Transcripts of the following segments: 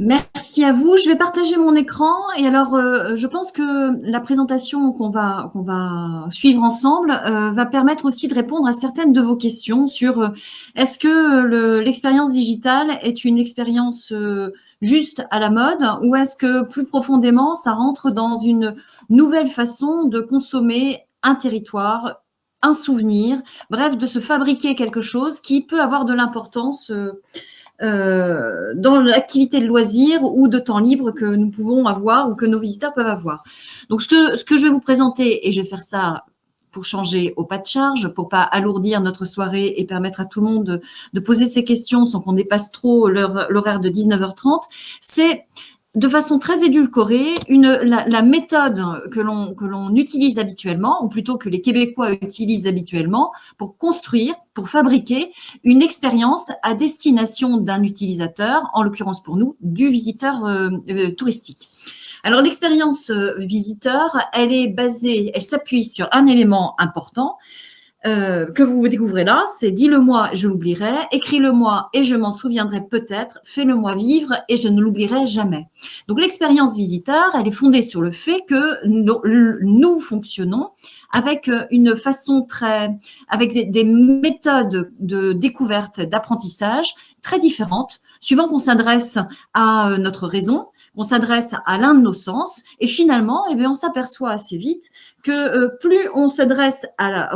Merci à vous. Je vais partager mon écran et alors, je pense que la présentation qu'on va suivre ensemble, va permettre aussi de répondre à certaines de vos questions sur, est-ce que l'expérience digitale est une expérience, juste à la mode ou est-ce que plus profondément ça rentre dans une nouvelle façon de consommer un territoire, un souvenir, bref de se fabriquer quelque chose qui peut avoir de l'importance, dans l'activité de loisir ou de temps libre que nous pouvons avoir ou que nos visiteurs peuvent avoir. Donc, ce que je vais vous présenter, et je vais faire ça pour changer au pas de charge, pour pas alourdir notre soirée et permettre à tout le monde de poser ses questions sans qu'on dépasse trop l'horaire de 19h30, c'est de façon très édulcorée la méthode que l'on utilise habituellement, ou plutôt que les Québécois utilisent habituellement, pour construire, pour fabriquer une expérience à destination d'un utilisateur, en l'occurrence pour nous, du visiteur touristique. Alors l'expérience visiteur, elle s'appuie sur un élément important que vous découvrez là, c'est dis-le-moi, je l'oublierai, écris-le-moi et je m'en souviendrai peut-être, fais-le-moi vivre et je ne l'oublierai jamais. Donc l'expérience visiteur, elle est fondée sur le fait que nous fonctionnons avec une façon avec des méthodes de découverte, d'apprentissage très différentes, suivant qu'on s'adresse à notre raison, qu'on s'adresse à l'un de nos sens, et finalement, eh bien, on s'aperçoit assez vite que plus on s'adresse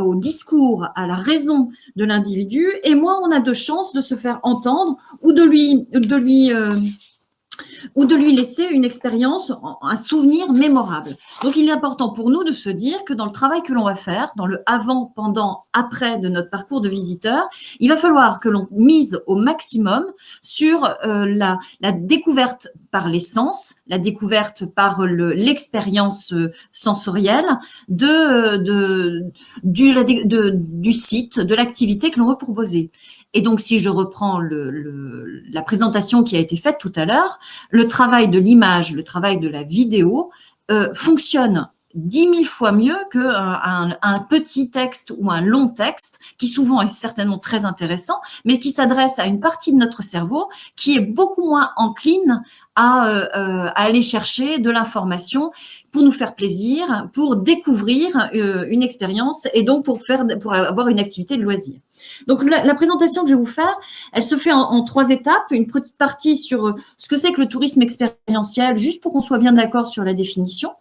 au discours, à la raison de l'individu, et moins on a de chances de se faire entendre ou de lui laisser une expérience, un souvenir mémorable. Donc, il est important pour nous de se dire que dans le travail que l'on va faire, dans le avant, pendant, après de notre parcours de visiteur, il va falloir que l'on mise au maximum sur la découverte par les sens, la découverte par l'expérience sensorielle du site, de l'activité que l'on veut proposer. Et donc, si je reprends la présentation qui a été faite tout à l'heure, le travail de l'image, le travail de la vidéo fonctionne 10 000 fois mieux qu'un petit texte ou un long texte qui souvent est certainement très intéressant, mais qui s'adresse à une partie de notre cerveau qui est beaucoup moins encline à aller chercher de l'information pour nous faire plaisir, pour découvrir une expérience et donc pour avoir une activité de loisir. Donc la présentation que je vais vous faire, elle se fait en 3 étapes. Une petite partie sur ce que c'est que le tourisme expérientiel, juste pour qu'on soit bien d'accord sur la définition.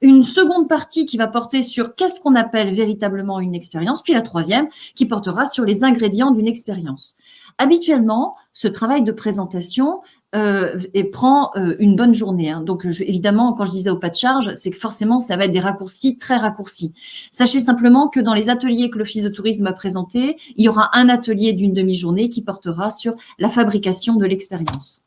Une seconde partie qui va porter sur qu'est-ce qu'on appelle véritablement une expérience, puis la troisième qui portera sur les ingrédients d'une expérience. Habituellement, ce travail de présentation et prend une bonne journée. Hein. Donc, évidemment, quand je disais au pas de charge, c'est que forcément, ça va être des raccourcis très raccourcis. Sachez simplement que dans les ateliers que l'Office de tourisme a présentés, il y aura un atelier d'une demi-journée qui portera sur la fabrication de l'expérience.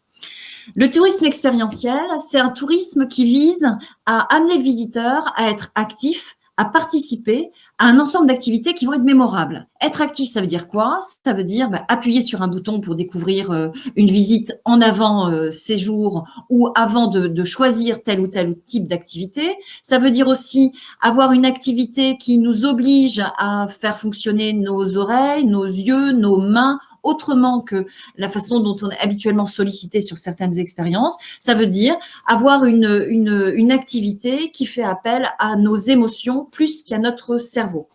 Le tourisme expérientiel, c'est un tourisme qui vise à amener le visiteur à être actif, à participer à un ensemble d'activités qui vont être mémorables. Être actif, ça veut dire quoi? Ça veut dire appuyer sur un bouton pour découvrir une visite en avant séjour ou avant de choisir tel ou tel type d'activité. Ça veut dire aussi avoir une activité qui nous oblige à faire fonctionner nos oreilles, nos yeux, nos mains, autrement que la façon dont on est habituellement sollicité sur certaines expériences. Ça veut dire avoir une activité qui fait appel à nos émotions plus qu'à notre cerveau.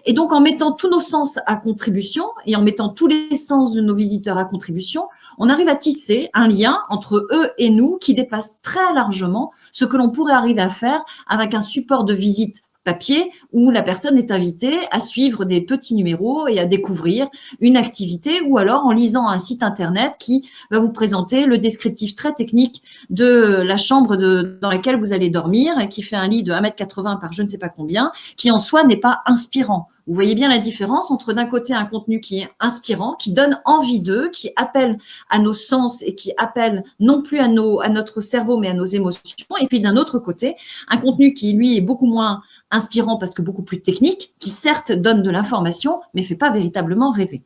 Et donc, en mettant tous nos sens à contribution et en mettant tous les sens de nos visiteurs à contribution, on arrive à tisser un lien entre eux et nous qui dépasse très largement ce que l'on pourrait arriver à faire avec un support de visite papier où la personne est invitée à suivre des petits numéros et à découvrir une activité ou alors en lisant un site internet qui va vous présenter le descriptif très technique de la chambre dans laquelle vous allez dormir et qui fait un lit de 1,80 m par je ne sais pas combien, qui en soi n'est pas inspirant. Vous voyez bien la différence entre d'un côté un contenu qui est inspirant, qui donne envie d'eux, qui appelle à nos sens et qui appelle non plus à notre cerveau mais à nos émotions, et puis d'un autre côté un contenu qui lui est beaucoup moins inspirant parce que beaucoup plus technique, qui certes donne de l'information mais ne fait pas véritablement rêver.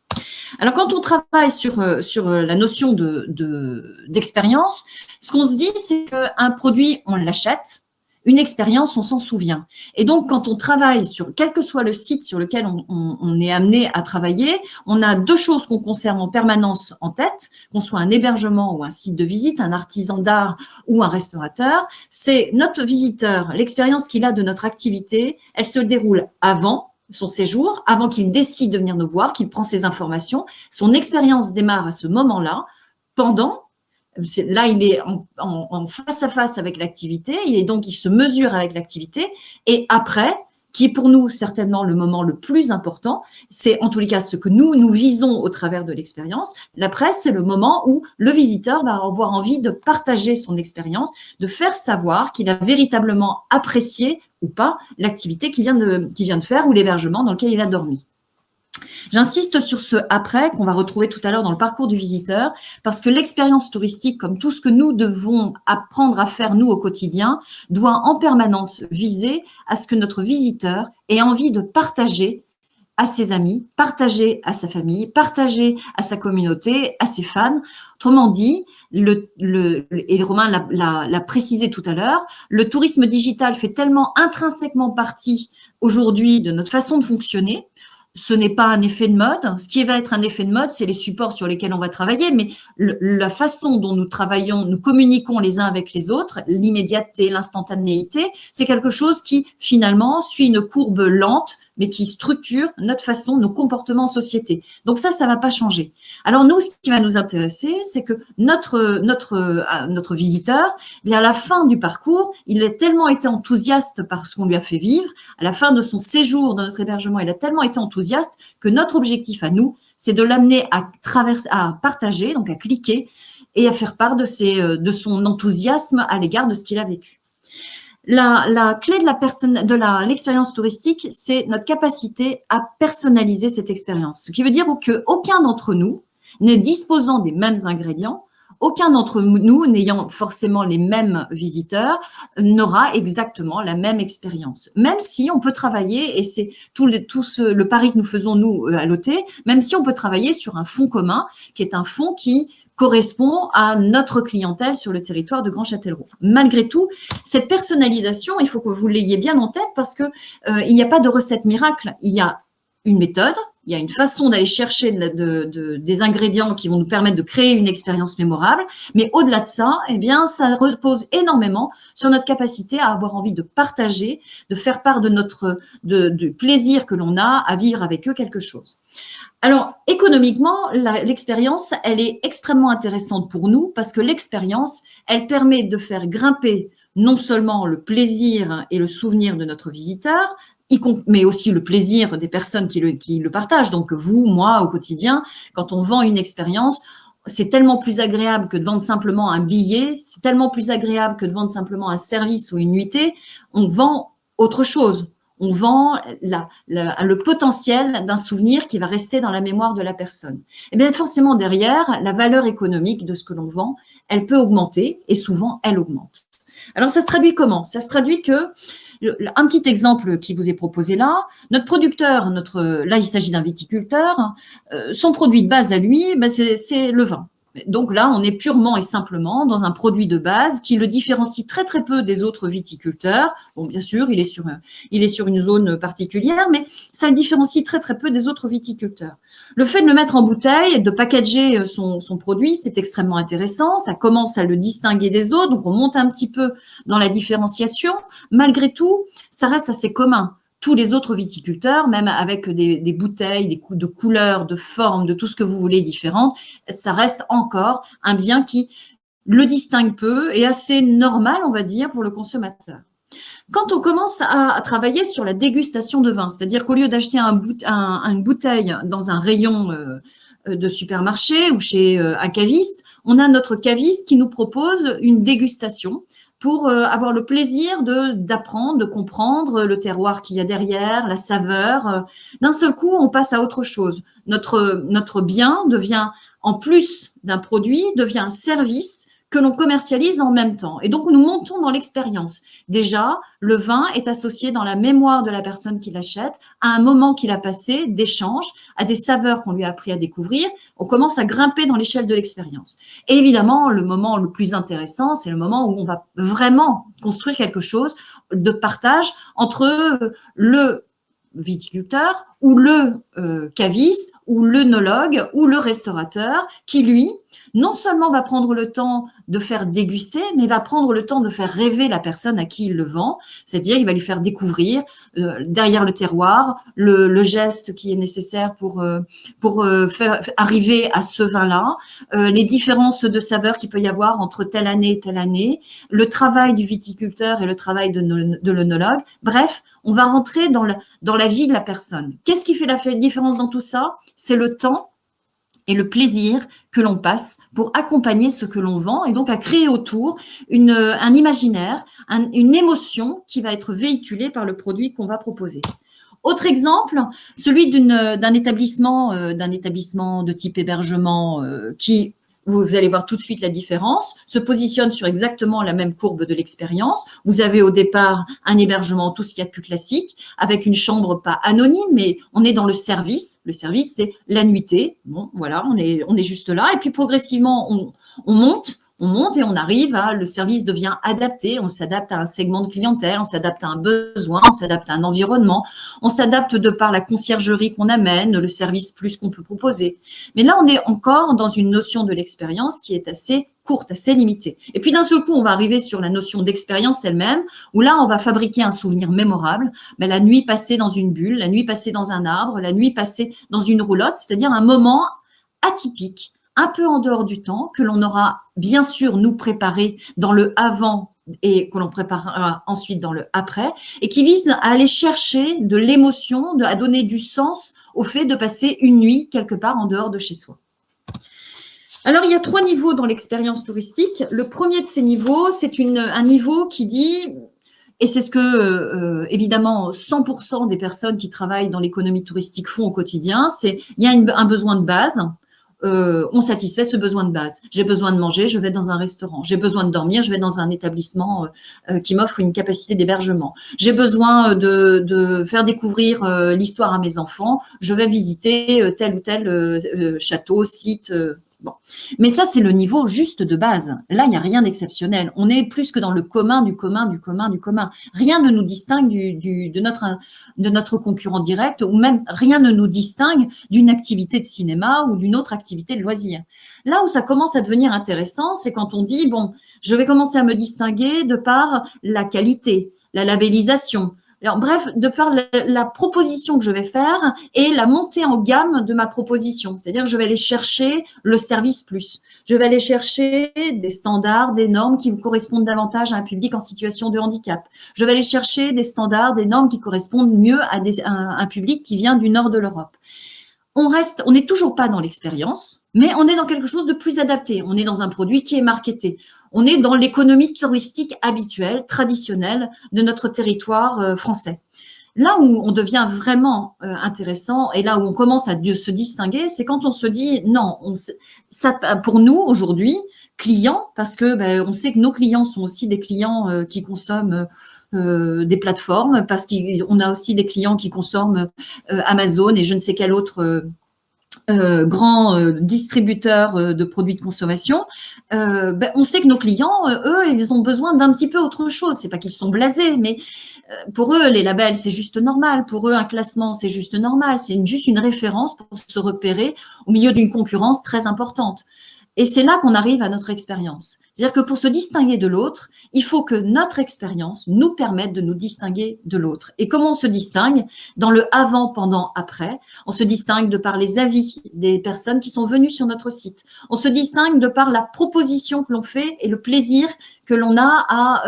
Alors quand on travaille sur la notion d'expérience, ce qu'on se dit c'est qu'un produit on l'achète Une expérience, on s'en souvient. Et donc, quand on travaille sur, quel que soit le site sur lequel on est amené à travailler, on a deux choses qu'on conserve en permanence en tête, qu'on soit un hébergement ou un site de visite, un artisan d'art ou un restaurateur, c'est notre visiteur, l'expérience qu'il a de notre activité, elle se déroule avant son séjour, avant qu'il décide de venir nous voir, qu'il prend ses informations. Son expérience démarre à ce moment-là, pendant. Là, il est en face à face avec l'activité, il se mesure avec l'activité, et après, qui est pour nous certainement le moment le plus important, c'est en tous les cas ce que nous visons au travers de l'expérience. L'après, c'est le moment où le visiteur va avoir envie de partager son expérience, de faire savoir qu'il a véritablement apprécié ou pas l'activité qu'il vient de faire ou l'hébergement dans lequel il a dormi. J'insiste sur ce après qu'on va retrouver tout à l'heure dans le parcours du visiteur, parce que l'expérience touristique, comme tout ce que nous devons apprendre à faire nous au quotidien, doit en permanence viser à ce que notre visiteur ait envie de partager à ses amis, partager à sa famille, partager à sa communauté, à ses fans. Autrement dit, et Romain l'a précisé tout à l'heure, le tourisme digital fait tellement intrinsèquement partie aujourd'hui de notre façon de fonctionner. Ce n'est pas un effet de mode. Ce qui va être un effet de mode, c'est les supports sur lesquels on va travailler, mais la façon dont nous travaillons, nous communiquons les uns avec les autres, l'immédiateté, l'instantanéité, c'est quelque chose qui, finalement, suit une courbe lente, mais qui structure notre façon, nos comportements en société. Donc ça va pas changer. Alors nous, ce qui va nous intéresser, c'est que notre visiteur, bien à la fin du parcours, il a tellement été enthousiaste par ce qu'on lui a fait vivre, à la fin de son séjour dans notre hébergement, il a tellement été enthousiaste que notre objectif à nous, c'est de l'amener à partager, donc à cliquer et à faire part de son enthousiasme à l'égard de ce qu'il a vécu. La clé de l'expérience touristique, c'est notre capacité à personnaliser cette expérience. Ce qui veut dire qu'aucun d'entre nous, ne disposant des mêmes ingrédients, aucun d'entre nous, n'ayant forcément les mêmes visiteurs, n'aura exactement la même expérience. Même si on peut travailler, et c'est le pari que nous faisons, nous, à l'OT, même si on peut travailler sur un fonds commun, qui est un fonds qui correspond à notre clientèle sur le territoire de Grand Châtellerault. Malgré tout, cette personnalisation, il faut que vous l'ayez bien en tête parce que il n'y a pas de recette miracle. Il y a une méthode, il y a une façon d'aller chercher des ingrédients qui vont nous permettre de créer une expérience mémorable, mais au-delà de ça, eh bien, ça repose énormément sur notre capacité à avoir envie de partager, de faire part du plaisir que l'on a à vivre avec eux quelque chose. Alors, économiquement, l'expérience, elle est extrêmement intéressante pour nous parce que l'expérience, elle permet de faire grimper non seulement le plaisir et le souvenir de notre visiteur, mais aussi le plaisir des personnes qui le partagent. Donc, vous, moi, au quotidien, quand on vend une expérience, c'est tellement plus agréable que de vendre simplement un billet, c'est tellement plus agréable que de vendre simplement un service ou une nuitée. On vend autre chose. On vend le potentiel d'un souvenir qui va rester dans la mémoire de la personne. Et bien forcément, derrière, la valeur économique de ce que l'on vend, elle peut augmenter et souvent, elle augmente. Alors, ça se traduit comment? Ça se traduit un petit exemple qui vous est proposé là, notre producteur, là, il s'agit d'un viticulteur, son produit de base à lui, c'est le vin. Donc là, on est purement et simplement dans un produit de base qui le différencie très très peu des autres viticulteurs. Bon, bien sûr, il est sur une zone particulière, mais ça le différencie très très peu des autres viticulteurs. Le fait de le mettre en bouteille, de packager son produit, c'est extrêmement intéressant. Ça commence à le distinguer des autres, donc on monte un petit peu dans la différenciation. Malgré tout, ça reste assez commun. Tous les autres viticulteurs, même avec des bouteilles, de couleurs, de formes, de tout ce que vous voulez différentes, ça reste encore un bien qui le distingue peu et assez normal, on va dire, pour le consommateur. Quand on commence à travailler sur la dégustation de vin, c'est-à-dire qu'au lieu d'acheter une bouteille dans un rayon de supermarché ou chez un caviste, on a notre caviste qui nous propose une dégustation pour avoir le plaisir d'apprendre, de comprendre le terroir qu'il y a derrière, la saveur. D'un seul coup, on passe à autre chose. Notre bien devient, en plus d'un produit, devient un service que l'on commercialise en même temps. Et donc, nous montons dans l'expérience. Déjà, le vin est associé dans la mémoire de la personne qui l'achète à un moment qu'il a passé d'échange, à des saveurs qu'on lui a appris à découvrir. On commence à grimper dans l'échelle de l'expérience. Et évidemment, le moment le plus intéressant, c'est le moment où on va vraiment construire quelque chose de partage entre le viticulteur ou le caviste ou l'œnologue ou le restaurateur qui, lui, non seulement va prendre le temps de faire déguster, mais va prendre le temps de faire rêver la personne à qui il le vend, c'est-à-dire il va lui faire découvrir derrière le terroir le geste qui est nécessaire pour faire arriver à ce vin-là, les différences de saveurs qu'il peut y avoir entre telle année et telle année, le travail du viticulteur et le travail de l'œnologue. Bref, on va rentrer dans la vie de la personne. Qu'est-ce qui fait la différence dans tout ça? C'est le temps et le plaisir que l'on passe pour accompagner ce que l'on vend et donc à créer autour un imaginaire, une émotion qui va être véhiculée par le produit qu'on va proposer. Autre exemple, celui d'un établissement de type hébergement qui, vous allez voir tout de suite la différence, se positionne sur exactement la même courbe de l'expérience. Vous avez au départ un hébergement, tout ce qu'il y a de plus classique, avec une chambre pas anonyme, mais on est dans le service. Le service, c'est la nuitée. Bon, voilà, on est juste là. Et puis progressivement, on monte et on arrive le service devient adapté, on s'adapte à un segment de clientèle, on s'adapte à un besoin, on s'adapte à un environnement, on s'adapte de par la conciergerie qu'on amène, le service plus qu'on peut proposer. Mais là, on est encore dans une notion de l'expérience qui est assez courte, assez limitée. Et puis d'un seul coup, on va arriver sur la notion d'expérience elle-même, où là, on va fabriquer un souvenir mémorable, la nuit passée dans une bulle, la nuit passée dans un arbre, la nuit passée dans une roulotte, c'est-à-dire un moment atypique, un peu en dehors du temps, que l'on aura bien sûr nous préparé dans le avant et que l'on préparera ensuite dans le après, et qui vise à aller chercher de l'émotion, à donner du sens au fait de passer une nuit quelque part en dehors de chez soi. Alors, il y a 3 niveaux dans l'expérience touristique. Le premier de ces niveaux, c'est un niveau qui dit, et c'est ce que, évidemment, 100% des personnes qui travaillent dans l'économie touristique font au quotidien, c'est il y a un besoin de base. On satisfait ce besoin de base. J'ai besoin de manger, je vais dans un restaurant. J'ai besoin de dormir, je vais dans un établissement qui m'offre une capacité d'hébergement. J'ai besoin de faire découvrir l'histoire à mes enfants, je vais visiter tel ou tel château, site. Bon. Mais ça, c'est le niveau juste de base. Là, il n'y a rien d'exceptionnel. On est plus que dans le commun, du commun, du commun, du commun. Rien ne nous distingue de notre concurrent direct, ou même rien ne nous distingue d'une activité de cinéma ou d'une autre activité de loisir. Là où ça commence à devenir intéressant, c'est quand on dit, bon, je vais commencer à me distinguer de par la qualité, la labellisation. Alors, bref, de par la proposition que je vais faire et la montée en gamme de ma proposition. C'est-à-dire que je vais aller chercher le service plus. Je vais aller chercher des standards, des normes qui correspondent davantage à un public en situation de handicap. Je vais aller chercher des standards, des normes qui correspondent mieux à un public qui vient du nord de l'Europe. On n'est toujours pas dans l'expérience, mais on est dans quelque chose de plus adapté. On est dans un produit qui est marketé. On est dans l'économie touristique habituelle, traditionnelle de notre territoire français. Là où on devient vraiment intéressant et là où on commence à se distinguer, c'est quand on se dit non, ça, pour nous aujourd'hui, clients, parce que on sait que nos clients sont aussi des clients qui consomment des plateformes, parce qu'on a aussi des clients qui consomment Amazon et je ne sais quel autre grand distributeur de produits de consommation, on sait que nos clients, eux, ils ont besoin d'un petit peu autre chose. C'est pas qu'ils sont blasés, mais pour eux, les labels, c'est juste normal. Pour eux, un classement, c'est juste normal. C'est juste une référence pour se repérer au milieu d'une concurrence très importante. Et c'est là qu'on arrive à notre expérience. C'est-à-dire que pour se distinguer de l'autre, il faut que notre expérience nous permette de nous distinguer de l'autre. Et comment on se distingue? Dans le avant, pendant, après. On se distingue de par les avis des personnes qui sont venues sur notre site. On se distingue de par la proposition que l'on fait et le plaisir que l'on a à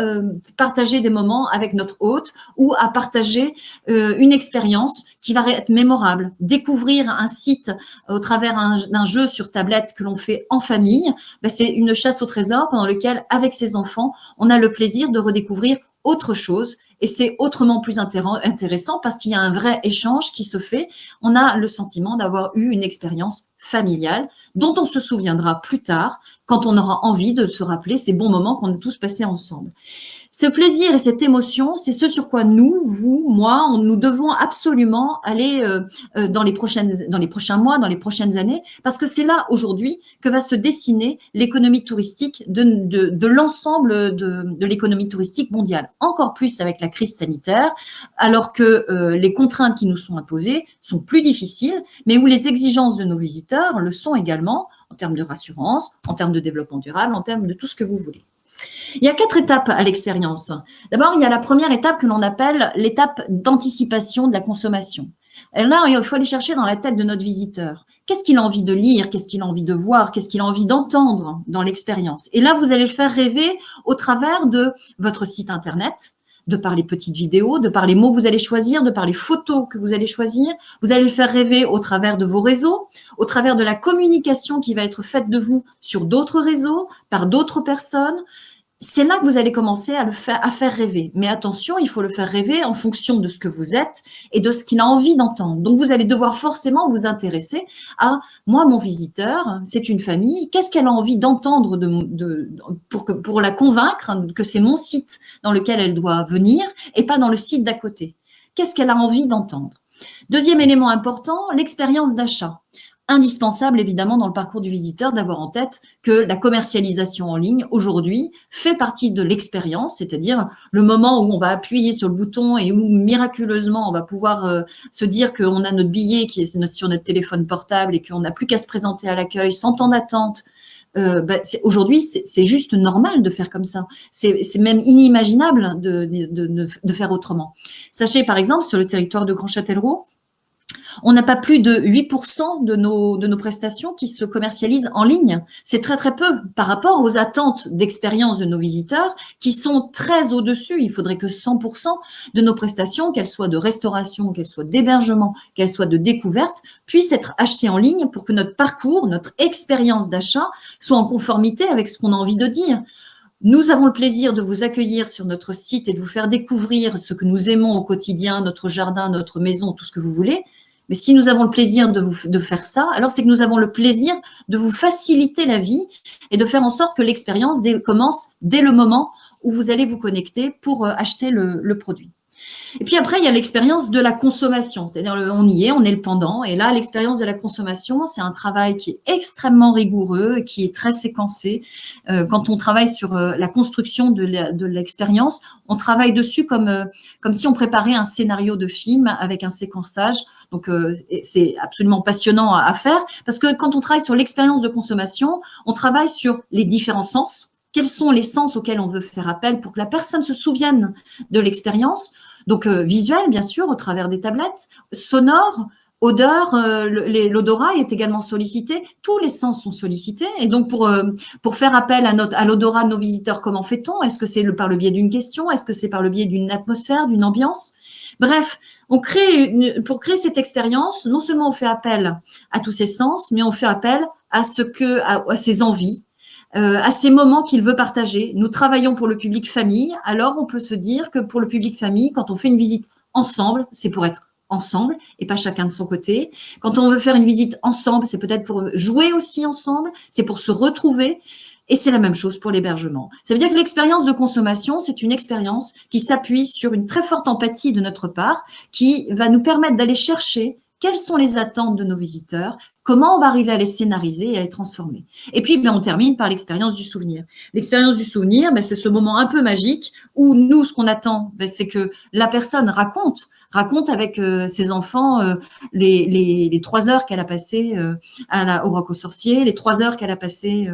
partager des moments avec notre hôte ou à partager une expérience qui va être mémorable. Découvrir un site au travers d'un jeu sur tablette que l'on fait en famille, c'est une chasse au trésor pendant lequel, avec ses enfants, on a le plaisir de redécouvrir autre chose Et c'est autrement plus intéressant parce qu'il y a un vrai échange qui se fait. On a le sentiment d'avoir eu une expérience familiale dont on se souviendra plus tard quand on aura envie de se rappeler ces bons moments qu'on a tous passés ensemble. Ce plaisir et cette émotion, c'est ce sur quoi nous, vous, moi, nous devons absolument aller dans les prochains mois, dans les prochaines années, parce que c'est là aujourd'hui que va se dessiner l'économie touristique de l'ensemble de l'économie touristique mondiale. Encore plus avec la crise sanitaire, alors que les contraintes qui nous sont imposées sont plus difficiles, mais où les exigences de nos visiteurs le sont également en termes de rassurance, en termes de développement durable, en termes de tout ce que vous voulez. Il y a 4 étapes à l'expérience. D'abord, il y a la première étape que l'on appelle l'étape d'anticipation de la consommation. Et là, il faut aller chercher dans la tête de notre visiteur. Qu'est-ce qu'il a envie de lire? Qu'est-ce qu'il a envie de voir? Qu'est-ce qu'il a envie d'entendre dans l'expérience? Et là, vous allez le faire rêver au travers de votre site Internet, de par les petites vidéos, de par les mots que vous allez choisir, de par les photos que vous allez choisir. Vous allez le faire rêver au travers de vos réseaux, au travers de la communication qui va être faite de vous sur d'autres réseaux, par d'autres personnes. C'est là que vous allez commencer à faire rêver. Mais attention, il faut le faire rêver en fonction de ce que vous êtes et de ce qu'il a envie d'entendre. Donc, vous allez devoir forcément vous intéresser à, moi, mon visiteur, c'est une famille, qu'est-ce qu'elle a envie d'entendre pour la convaincre que c'est mon site dans lequel elle doit venir et pas dans le site d'à côté. Qu'est-ce qu'elle a envie d'entendre? Deuxième élément important, l'expérience d'achat. Indispensable, évidemment, dans le parcours du visiteur, d'avoir en tête que la commercialisation en ligne, aujourd'hui, fait partie de l'expérience, c'est-à-dire le moment où on va appuyer sur le bouton et où, miraculeusement, on va pouvoir se dire qu'on a notre billet qui est sur notre téléphone portable et qu'on n'a plus qu'à se présenter à l'accueil sans temps d'attente. Aujourd'hui, c'est juste normal de faire comme ça. C'est même inimaginable de faire autrement. Sachez, par exemple, sur le territoire de Grand Châtellerault, on n'a pas plus de 8% de nos prestations qui se commercialisent en ligne. C'est très, très peu par rapport aux attentes d'expérience de nos visiteurs qui sont très au-dessus. Il faudrait que 100% de nos prestations, qu'elles soient de restauration, qu'elles soient d'hébergement, qu'elles soient de découverte, puissent être achetées en ligne pour que notre parcours, notre expérience d'achat soit en conformité avec ce qu'on a envie de dire. Nous avons le plaisir de vous accueillir sur notre site et de vous faire découvrir ce que nous aimons au quotidien, notre jardin, notre maison, tout ce que vous voulez. Mais si nous avons le plaisir de faire ça, alors c'est que nous avons le plaisir de vous faciliter la vie et de faire en sorte que l'expérience commence dès le moment où vous allez vous connecter pour acheter le produit. Et puis après, il y a l'expérience de la consommation, c'est-à-dire on y est, on est le pendant. Et là, l'expérience de la consommation, c'est un travail qui est extrêmement rigoureux et qui est très séquencé. Quand on travaille sur la construction de l'expérience, on travaille dessus comme si on préparait un scénario de film avec un séquençage. Donc, c'est absolument passionnant à faire parce que quand on travaille sur l'expérience de consommation, on travaille sur les différents sens. Quels sont les sens auxquels on veut faire appel pour que la personne se souvienne de l'expérience? Donc, visuel, bien sûr, au travers des tablettes, sonore, odeur, l'odorat est également sollicité. Tous les sens sont sollicités. Et donc, pour faire appel à l'odorat de nos visiteurs, comment fait-on? Est-ce que c'est par le biais d'une question? Est-ce que c'est par le biais d'une atmosphère, d'une ambiance? Bref, pour créer cette expérience, non seulement on fait appel à tous ces sens, mais on fait appel à ses envies, à ces moments qu'il veut partager. Nous travaillons pour le public famille, alors on peut se dire que pour le public famille, quand on fait une visite ensemble, c'est pour être ensemble et pas chacun de son côté. Quand on veut faire une visite ensemble, c'est peut-être pour jouer aussi ensemble, c'est pour se retrouver. Et c'est la même chose pour l'hébergement. Ça veut dire que l'expérience de consommation, c'est une expérience qui s'appuie sur une très forte empathie de notre part, qui va nous permettre d'aller chercher quelles sont les attentes de nos visiteurs, comment on va arriver à les scénariser et à les transformer. Et puis, on termine par l'expérience du souvenir. L'expérience du souvenir, c'est ce moment un peu magique où nous, ce qu'on attend, c'est que la personne raconte avec ses enfants les 3 heures qu'elle a passées au Roc aux Sorciers, les 3 heures qu'elle a passées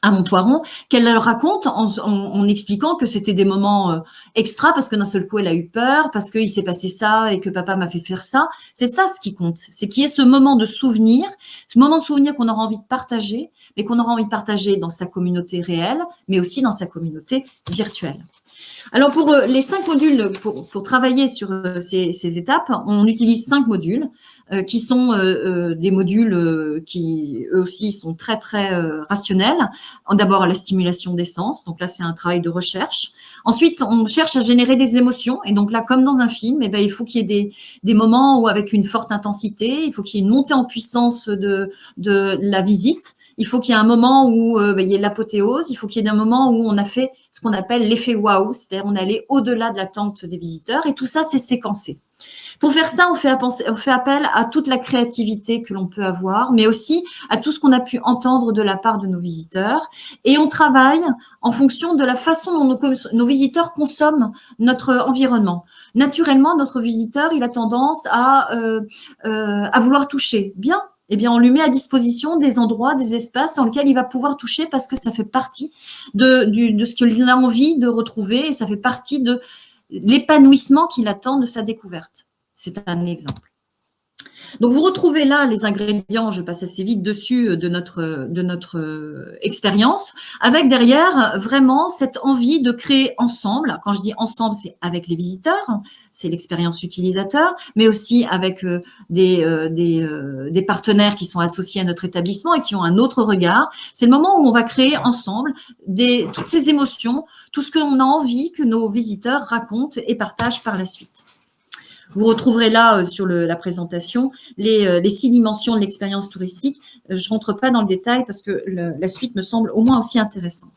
à Montvoiron, qu'elle leur raconte en expliquant que c'était des moments extra parce que d'un seul coup elle a eu peur, parce qu'il s'est passé ça et que papa m'a fait faire ça. C'est ça ce qui compte, c'est qu'il y ait ce moment de souvenir qu'on aura envie de partager, mais qu'on aura envie de partager dans sa communauté réelle, mais aussi dans sa communauté virtuelle. Alors, pour les 5 modules, pour travailler sur ces étapes, on utilise 5 modules qui sont des modules qui, eux aussi, sont très, très rationnels. D'abord, la stimulation des sens. Donc là, c'est un travail de recherche. Ensuite, on cherche à générer des émotions. Et donc là, comme dans un film, eh ben, il faut qu'il y ait des moments où, avec une forte intensité, il faut qu'il y ait une montée en puissance de la visite. Il faut qu'il y ait un moment où il y ait l'apothéose. Il faut qu'il y ait un moment où on a fait ce qu'on appelle l'effet waouh, c'est-à-dire on est allé au-delà de l'attente des visiteurs. Et tout ça, c'est séquencé. Pour faire ça, on fait appel à toute la créativité que l'on peut avoir, mais aussi à tout ce qu'on a pu entendre de la part de nos visiteurs. Et on travaille en fonction de la façon dont nos visiteurs consomment notre environnement. Naturellement, notre visiteur, il a tendance à vouloir toucher. Bien, eh bien, on lui met à disposition des endroits, des espaces dans lesquels il va pouvoir toucher parce que ça fait partie de ce qu'il a envie de retrouver et ça fait partie de l'épanouissement qu'il attend de sa découverte. C'est un exemple. Donc, vous retrouvez là les ingrédients, je passe assez vite dessus, de notre expérience, avec derrière vraiment cette envie de créer ensemble. Quand je dis ensemble, c'est avec les visiteurs, c'est l'expérience utilisateur, mais aussi avec des partenaires qui sont associés à notre établissement et qui ont un autre regard. C'est le moment où on va créer ensemble toutes ces émotions, tout ce qu'on a envie que nos visiteurs racontent et partagent par la suite. Vous retrouverez là sur la présentation les 6 dimensions de l'expérience touristique. Je ne rentre pas dans le détail parce que la suite me semble au moins aussi intéressante.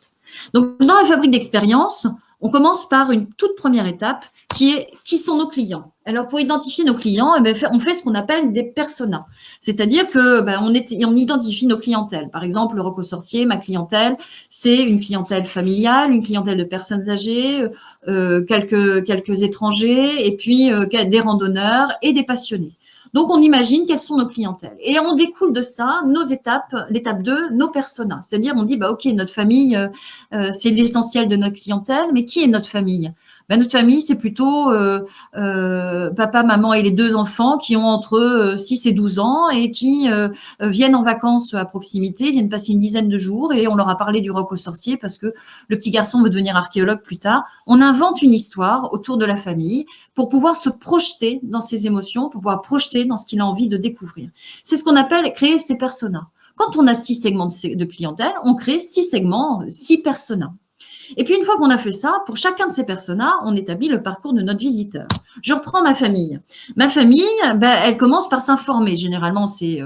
Donc, dans la fabrique d'expérience, on commence par une toute première étape qui sont nos clients. Alors, pour identifier nos clients, eh bien, on fait ce qu'on appelle des personas. C'est-à-dire que on identifie nos clientèles. Par exemple, le Roc aux Sorciers, ma clientèle, c'est une clientèle familiale, une clientèle de personnes âgées, quelques étrangers, et puis des randonneurs et des passionnés. Donc, on imagine quelles sont nos clientèles. Et on découle de ça nos étapes, l'étape 2, nos personas. C'est-à-dire, on dit, OK, notre famille, c'est l'essentiel de notre clientèle, mais qui est notre famille ? Notre famille, c'est plutôt papa, maman et les 2 enfants qui ont entre 6 et 12 ans et qui viennent en vacances à proximité, viennent passer une dizaine de jours et on leur a parlé du Roc aux Sorciers parce que le petit garçon veut devenir archéologue plus tard. On invente une histoire autour de la famille pour pouvoir se projeter dans ses émotions, pour pouvoir projeter dans ce qu'il a envie de découvrir. C'est ce qu'on appelle créer ses personas. Quand on a 6 segments de clientèle, on crée 6 segments, 6 personas. Et puis, une fois qu'on a fait ça, pour chacun de ces personas, on établit le parcours de notre visiteur. Je reprends ma famille. Ma famille, elle commence par s'informer. Généralement, c'est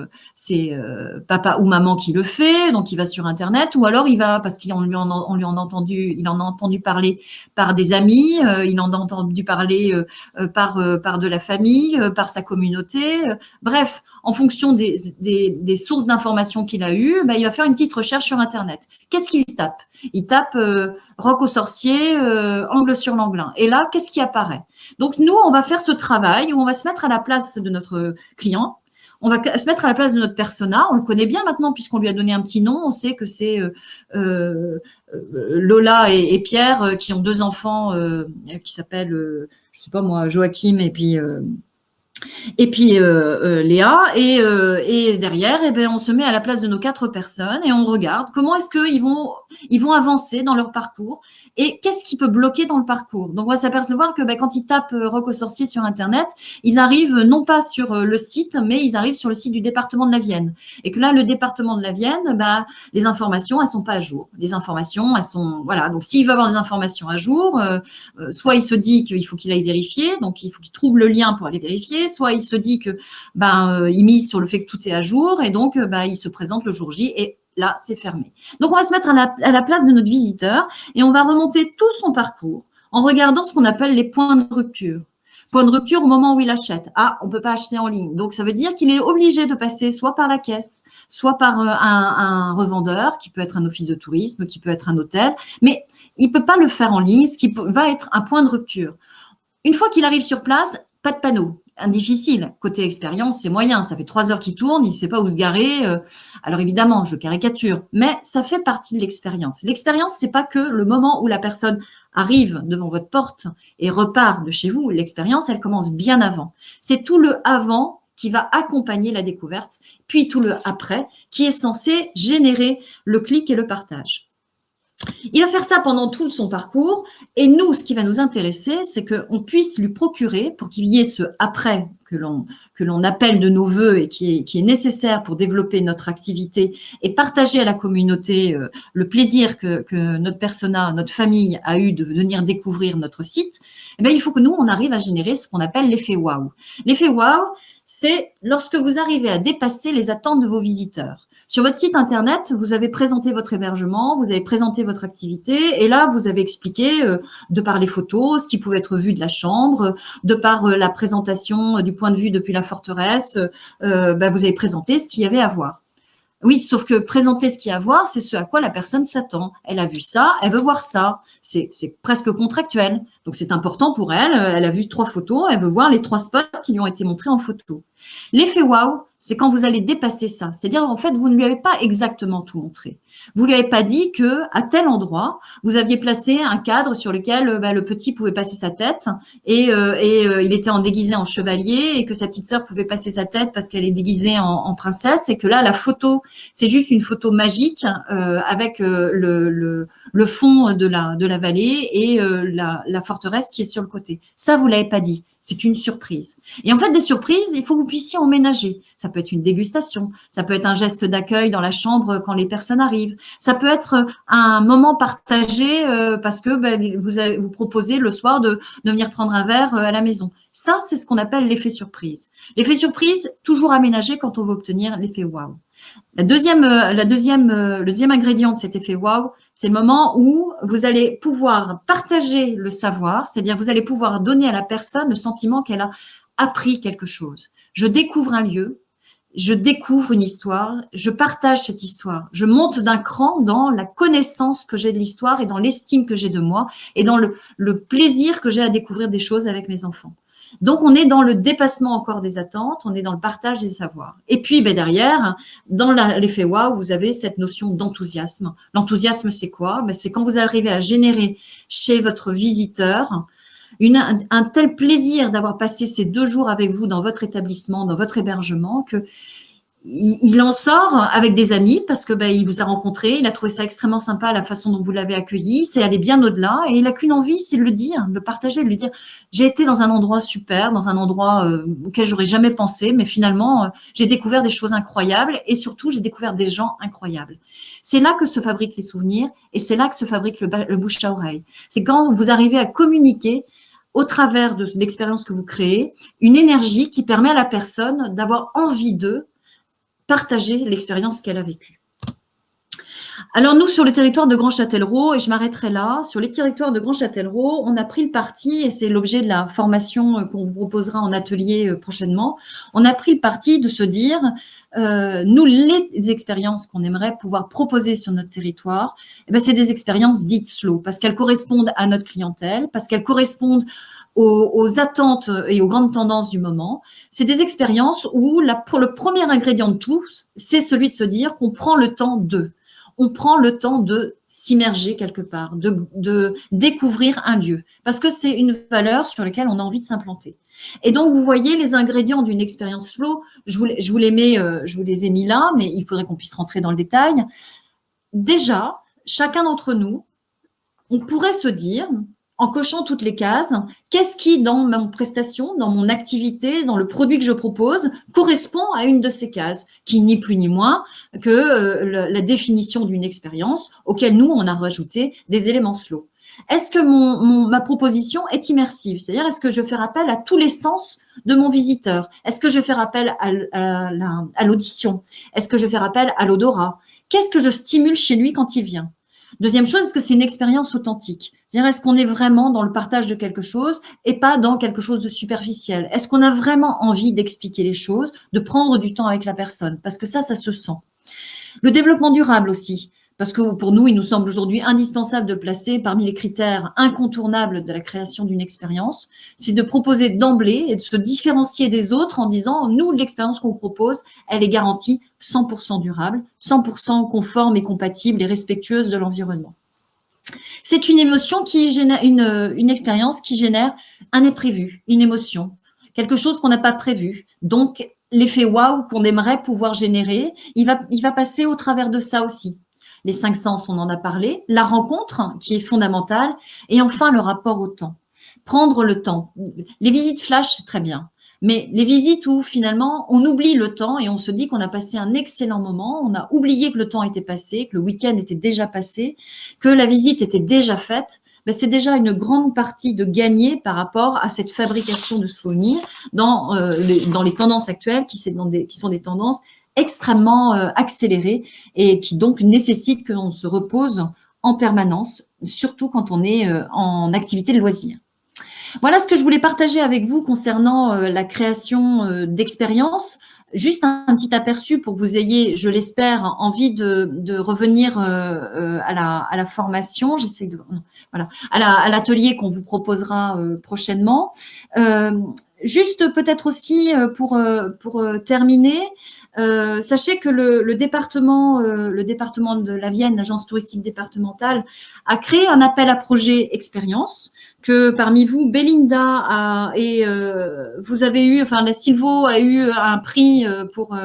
papa ou maman qui le fait, donc il va sur Internet, ou alors il va parce qu'il en a entendu parler par des amis, il en a entendu parler par de la famille, par sa communauté. Bref, en fonction des sources d'informations qu'il a eues, il va faire une petite recherche sur Internet. Qu'est-ce qu'il tape ? Il tape Roc aux Sorciers, Angle sur l'Anglin. Et là, qu'est-ce qui apparaît ? Donc, nous, on va faire ce travail où on va se mettre à la place de notre client. On va se mettre à la place de notre persona. On le connaît bien maintenant puisqu'on lui a donné un petit nom. On sait que c'est Lola et Pierre qui ont 2 enfants qui s'appellent, je sais pas moi, Joachim et puis Léa, et derrière, on se met à la place de nos 4 personnes et on regarde comment est-ce qu'ils vont avancer dans leur parcours et qu'est-ce qui peut bloquer dans le parcours. Donc, on va s'apercevoir que quand ils tapent Roc aux Sorciers sur Internet, ils arrivent non pas sur le site, mais ils arrivent sur le site du département de la Vienne. Et que là, le département de la Vienne, les informations, elles sont pas à jour. Les informations, elles sont, voilà. Donc, s'il veut avoir des informations à jour, soit il se dit qu'il faut qu'il aille vérifier, donc il faut qu'il trouve le lien pour aller vérifier, soit il se dit que il mise sur le fait que tout est à jour et donc il se présente le jour J et là c'est fermé. Donc on va se mettre à la place de notre visiteur et on va remonter tout son parcours en regardant ce qu'on appelle les points de rupture. Point de rupture au moment où il achète. Ah, on peut pas acheter en ligne. Donc ça veut dire qu'il est obligé de passer soit par la caisse, soit par un revendeur qui peut être un office de tourisme, qui peut être un hôtel, mais il peut pas le faire en ligne, ce qui va être un point de rupture. Une fois qu'il arrive sur place, pas de panneau. Difficile. Côté expérience, c'est moyen. Ça fait 3 heures qu'il tourne, il ne sait pas où se garer. Alors évidemment, je caricature, mais ça fait partie de l'expérience. L'expérience, c'est pas que le moment où la personne arrive devant votre porte et repart de chez vous. L'expérience, elle commence bien avant. C'est tout le avant qui va accompagner la découverte, puis tout le après qui est censé générer le clic et le partage. Il va faire ça pendant tout son parcours et nous, ce qui va nous intéresser, c'est qu'on puisse lui procurer, pour qu'il y ait ce après que l'on appelle de nos voeux et qui est nécessaire pour développer notre activité et partager à la communauté le plaisir que notre persona, notre famille a eu de venir découvrir notre site. Eh bien, il faut que nous, on arrive à générer ce qu'on appelle l'effet waouh. L'effet waouh, c'est lorsque vous arrivez à dépasser les attentes de vos visiteurs. Sur votre site internet, vous avez présenté votre hébergement, vous avez présenté votre activité et là, vous avez expliqué, de par les photos, ce qui pouvait être vu de la chambre, de par la présentation du point de vue depuis la forteresse, vous avez présenté ce qu'il y avait à voir. Oui, sauf que présenter ce qu'il y a à voir, c'est ce à quoi la personne s'attend. Elle a vu ça, elle veut voir ça. C'est presque contractuel. Donc, c'est important pour elle. Elle a vu 3 photos, elle veut voir les 3 spots qui lui ont été montrés en photo. L'effet waouh, c'est quand vous allez dépasser ça. C'est-à-dire, en fait, vous ne lui avez pas exactement tout montré. Vous lui avez pas dit que à tel endroit, vous aviez placé un cadre sur lequel le petit pouvait passer sa tête et il était déguisé en chevalier et que sa petite sœur pouvait passer sa tête parce qu'elle est déguisée en princesse et que là, la photo, c'est juste une photo magique avec le fond de la vallée et la forteresse qui est sur le côté. Ça, vous l'avez pas dit. C'est une surprise. Et en fait, des surprises, il faut que vous puissiez en ménager. Ça peut être une dégustation, ça peut être un geste d'accueil dans la chambre quand les personnes arrivent, ça peut être un moment partagé parce que vous proposez le soir de venir prendre un verre à la maison. Ça, c'est ce qu'on appelle l'effet surprise. L'effet surprise, toujours aménagé quand on veut obtenir l'effet waouh. Le deuxième ingrédient de cet effet waouh, c'est le moment où vous allez pouvoir partager le savoir, c'est-à-dire vous allez pouvoir donner à la personne le sentiment qu'elle a appris quelque chose. Je découvre un lieu, je découvre une histoire, je partage cette histoire. Je monte d'un cran dans la connaissance que j'ai de l'histoire et dans l'estime que j'ai de moi et dans le plaisir que j'ai à découvrir des choses avec mes enfants. Donc, on est dans le dépassement encore des attentes, on est dans le partage des savoirs. Et puis, derrière, dans l'effet waouh, vous avez cette notion d'enthousiasme. L'enthousiasme, c'est quoi? C'est quand vous arrivez à générer chez votre visiteur un tel plaisir d'avoir passé ces 2 jours avec vous dans votre établissement, dans votre hébergement, que il en sort avec des amis parce que il vous a rencontré, il a trouvé ça extrêmement sympa la façon dont vous l'avez accueilli, c'est aller bien au-delà et il n'a qu'une envie, c'est de le dire, de le partager, de lui dire j'ai été dans un endroit super, dans un endroit auquel j'aurais jamais pensé, mais finalement j'ai découvert des choses incroyables et surtout j'ai découvert des gens incroyables. C'est là que se fabriquent les souvenirs et c'est là que se fabrique le bouche à oreille. C'est quand vous arrivez à communiquer au travers de l'expérience que vous créez, une énergie qui permet à la personne d'avoir envie de partager l'expérience qu'elle a vécue. Alors nous, sur le territoire de Grand Châtellerault, et je m'arrêterai là, sur les territoires de Grand Châtellerault, on a pris le parti, et c'est l'objet de la formation qu'on vous proposera en atelier prochainement, on a pris le parti de se dire, nous, les expériences qu'on aimerait pouvoir proposer sur notre territoire, c'est des expériences dites slow, parce qu'elles correspondent à notre clientèle, parce qu'elles correspondent aux attentes et aux grandes tendances du moment. C'est des expériences où le premier ingrédient de tous, c'est celui de se dire qu'on prend le temps on prend le temps de s'immerger quelque part, de découvrir un lieu, parce que c'est une valeur sur laquelle on a envie de s'implanter. Et donc, vous voyez les ingrédients d'une expérience flow, je vous les ai mis là, mais il faudrait qu'on puisse rentrer dans le détail. Déjà, chacun d'entre nous, on pourrait se dire, en cochant toutes les cases, qu'est-ce qui, dans ma prestation, dans mon activité, dans le produit que je propose, correspond à une de ces cases, qui ni plus ni moins que la définition d'une expérience auquel nous, on a rajouté des éléments slow. Est-ce que ma proposition est immersive? C'est-à-dire, est-ce que je fais appel à tous les sens de mon visiteur? Est-ce que je fais appel à l'audition? Est-ce que je fais appel à l'odorat? Qu'est-ce que je stimule chez lui quand il vient? Deuxième chose, est-ce que c'est une expérience authentique? C'est-à-dire, est-ce qu'on est vraiment dans le partage de quelque chose et pas dans quelque chose de superficiel? Est-ce qu'on a vraiment envie d'expliquer les choses, de prendre du temps avec la personne? Parce que ça se sent. Le développement durable aussi. Parce que pour nous, il nous semble aujourd'hui indispensable de le placer parmi les critères incontournables de la création d'une expérience, c'est de proposer d'emblée et de se différencier des autres en disant, nous, l'expérience qu'on propose, elle est garantie 100% durable, 100% conforme et compatible et respectueuse de l'environnement. C'est une émotion qui génère, une expérience qui génère un imprévu, une émotion, quelque chose qu'on n'a pas prévu. Donc, l'effet waouh qu'on aimerait pouvoir générer, il va passer au travers de ça aussi. les 5 sens, on en a parlé, la rencontre qui est fondamentale, et enfin le rapport au temps. Prendre le temps. Les visites flash, c'est très bien. Mais les visites où finalement on oublie le temps et on se dit qu'on a passé un excellent moment, on a oublié que le temps était passé, que le week-end était déjà passé, que la visite était déjà faite, ben c'est déjà une grande partie de gagner par rapport à cette fabrication de souvenirs dans les tendances actuelles qui sont des tendances extrêmement accélérées et qui donc nécessitent que l'on se repose en permanence, surtout quand on est en activité de loisir. Voilà ce que je voulais partager avec vous concernant la création d'expériences. Juste un petit aperçu pour que vous ayez, je l'espère, envie de revenir à la formation. J'essaie de voilà à l'atelier qu'on vous proposera prochainement. Juste peut-être aussi pour terminer. Sachez que le département de la Vienne, l'agence touristique départementale, a créé un appel à projet expérience que parmi vous, Belinda vous avez eu, enfin la Silvo a eu un prix pour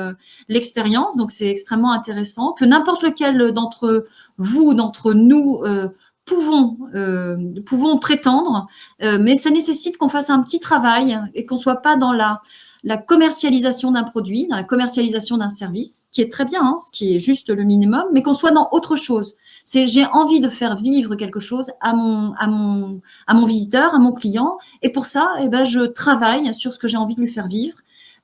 l'expérience, donc c'est extrêmement intéressant. Que n'importe lequel d'entre vous, d'entre nous, pouvons prétendre, mais ça nécessite qu'on fasse un petit travail et qu'on soit pas dans la commercialisation d'un produit, dans la commercialisation d'un service, qui est très bien, hein, ce qui est juste le minimum, mais qu'on soit dans autre chose. C'est j'ai envie de faire vivre quelque chose à mon visiteur, à mon client, et pour ça, eh ben, je travaille sur ce que j'ai envie de lui faire vivre,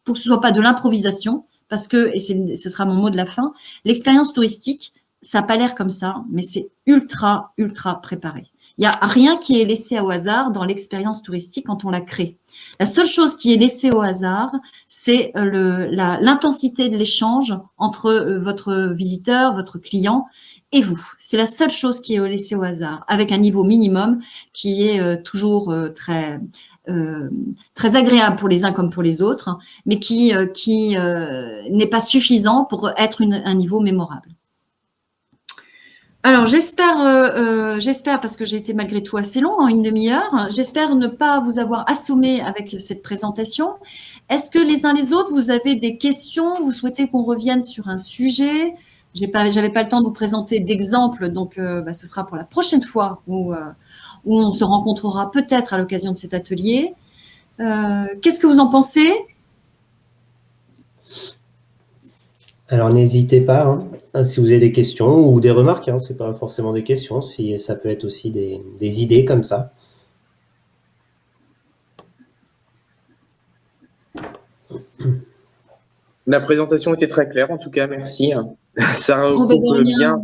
pour que ce soit pas de l'improvisation, parce que, et ce sera mon mot de la fin, l'expérience touristique, ça n'a pas l'air comme ça, mais c'est ultra, ultra préparé. Il n'y a rien qui est laissé au hasard dans l'expérience touristique quand on la crée. La seule chose qui est laissée au hasard, c'est l'intensité de l'échange entre votre visiteur, votre client et vous. C'est la seule chose qui est laissée au hasard, avec un niveau minimum qui est toujours très agréable pour les uns comme pour les autres, mais qui n'est pas suffisant pour être un niveau mémorable. Alors, j'espère, parce que j'ai été malgré tout assez long, en une demi-heure, j'espère ne pas vous avoir assommé avec cette présentation. Est-ce que les uns les autres, vous avez des questions? Vous souhaitez qu'on revienne sur un sujet? J'avais pas le temps de vous présenter d'exemples, donc ce sera pour la prochaine fois où on se rencontrera peut-être à l'occasion de cet atelier. Qu'est-ce que vous en pensez? Alors, n'hésitez pas, hein, si vous avez des questions ou des remarques, hein, ce n'est pas forcément des questions, si ça peut être aussi des idées comme ça. La présentation était très claire, en tout cas, merci. Ça regroupe bien,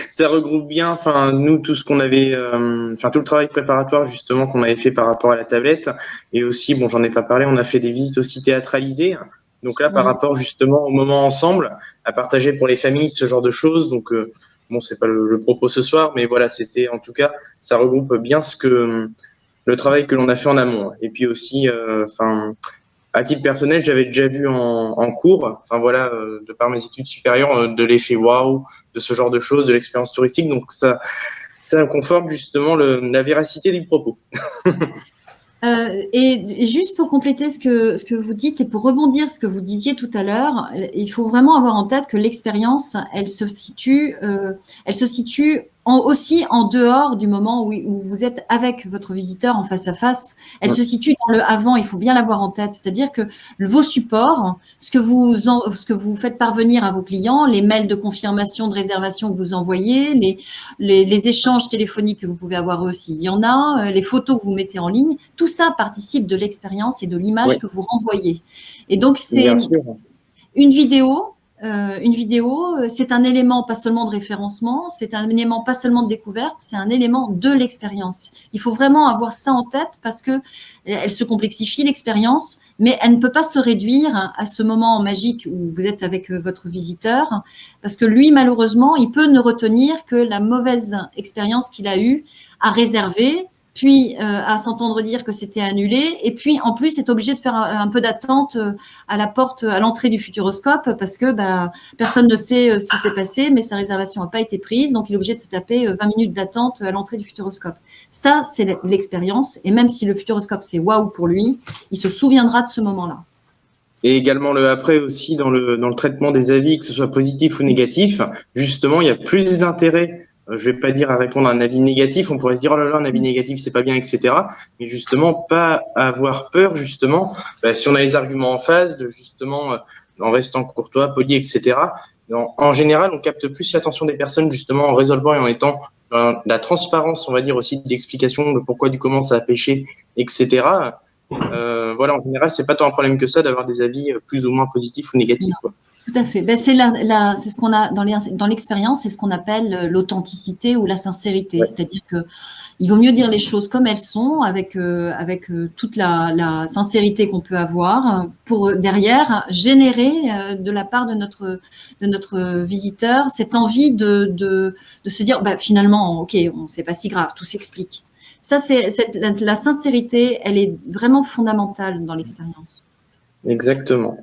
ça regroupe bien, nous, tout ce qu'on avait, tout le travail préparatoire, justement, qu'on avait fait par rapport à la tablette. Et aussi, bon, j'en ai pas parlé, on a fait des visites aussi théâtralisées. Donc là, par rapport justement au moment ensemble, à partager pour les familles, ce genre de choses. Donc, bon, c'est pas le propos ce soir, mais voilà, c'était, en tout cas, ça regroupe bien le travail que l'on a fait en amont. Et puis aussi, à titre personnel, j'avais déjà vu en cours, de par mes études supérieures, de l'effet waouh, de ce genre de choses, de l'expérience touristique. Donc ça conforte justement la véracité du propos. Et juste pour compléter ce que vous dites et pour rebondir ce que vous disiez tout à l'heure, il faut vraiment avoir en tête que l'expérience, elle se situe aussi en dehors du moment où vous êtes avec votre visiteur en face à face. Elle se situe dans le avant, il faut bien l'avoir en tête. C'est-à-dire que vos supports, ce que vous faites parvenir à vos clients, les mails de confirmation de réservation que vous envoyez, les échanges téléphoniques que vous pouvez avoir aussi, il y en a, les photos que vous mettez en ligne, tout ça participe de l'expérience et de l'image que vous renvoyez. Et donc, c'est une vidéo. C'est un élément pas seulement de référencement, c'est un élément pas seulement de découverte, c'est un élément de l'expérience. Il faut vraiment avoir ça en tête parce que elle se complexifie l'expérience, mais elle ne peut pas se réduire à ce moment magique où vous êtes avec votre visiteur, parce que lui, malheureusement, il peut ne retenir que la mauvaise expérience qu'il a eue à réserver, puis à s'entendre dire que c'était annulé, et puis en plus est obligé de faire un peu d'attente à la porte, à l'entrée du Futuroscope, parce que personne ne sait ce qui s'est passé, mais sa réservation n'a pas été prise, donc il est obligé de se taper 20 minutes d'attente à l'entrée du Futuroscope. Ça, c'est l'expérience, et même si le Futuroscope c'est waouh pour lui, il se souviendra de ce moment-là. Et également le après aussi dans le traitement des avis, que ce soit positif ou négatif, justement, il y a plus d'intérêt. Je vais pas dire à répondre à un avis négatif, on pourrait se dire oh là là, un avis négatif c'est pas bien, etc. Mais justement, pas avoir peur, justement, si on a les arguments en face, de justement en restant courtois, poli, etc. En général, on capte plus l'attention des personnes justement en résolvant et en étant dans la transparence, on va dire aussi de l'explication de pourquoi du comment ça a pêché, etc. Voilà, en général, c'est pas tant un problème que ça d'avoir des avis plus ou moins positifs ou négatifs, quoi. Tout à fait. C'est ce qu'on a dans l'expérience, c'est ce qu'on appelle l'authenticité ou la sincérité. Ouais. C'est-à-dire que il vaut mieux dire les choses comme elles sont, avec toute la sincérité qu'on peut avoir, pour derrière générer de la part de notre visiteur cette envie de se dire finalement, ok, c'est pas si grave, tout s'explique. Ça, la sincérité, elle est vraiment fondamentale dans l'expérience. Exactement.